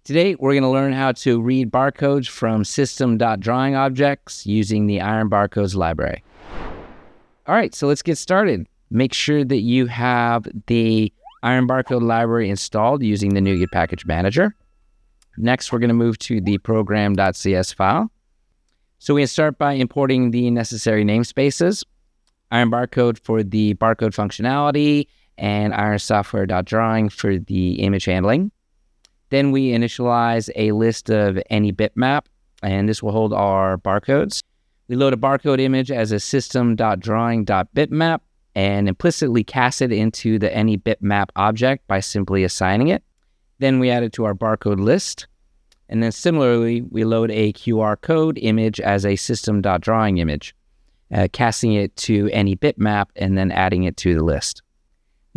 Today, we're going to learn how to read barcodes from System.Drawing objects using the IronBarcodes library. All right, so let's get started. Make sure that you have the IronBarcode library installed using the NuGet Package Manager. Next, we're going to move to the program.cs file. So we can start by importing the necessary namespaces, IronBarcode for the barcode functionality, and IronSoftware.Drawing for the image handling. Then we initialize a list of any bitmap, and this will hold our barcodes. We load a barcode image as a System.Drawing.bitmap and implicitly cast it into the any bitmap object by simply assigning it. Then we add it to our barcode list. And then similarly, we load a QR code image as a System.Drawing image, casting it to any bitmap and then adding it to the list.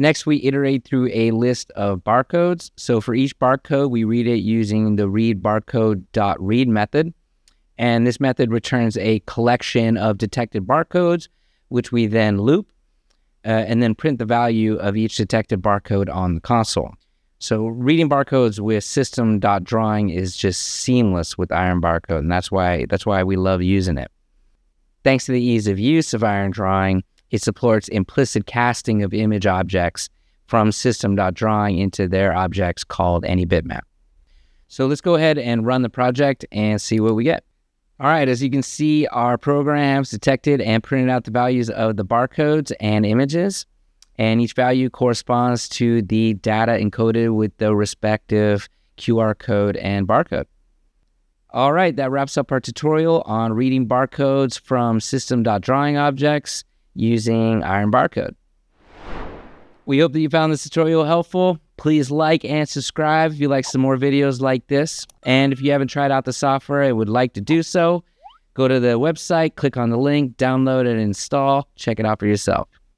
Next, we iterate through a list of barcodes. So for each barcode, we read it using the readBarcode.read method. And this method returns a collection of detected barcodes, which we then loop, and then print the value of each detected barcode on the console. So reading barcodes with System.Drawing is just seamless with IronBarcode, and that's why we love using it. Thanks to the ease of use of IronDrawing, it supports implicit casting of image objects from System.Drawing into their objects called any bitmap. So let's go ahead and run the project and see what we get. All right, as you can see, our programs detected and printed out the values of the barcodes and images, and each value corresponds to the data encoded with the respective QR code and barcode. All right, that wraps up our tutorial on reading barcodes from System.Drawing objects using IronBarcode. We hope that you found this tutorial helpful. Please like and subscribe if you like some more videos like this. And if you haven't tried out the software and would like to do so, go to the website, click on the link, download and install. Check it out for yourself.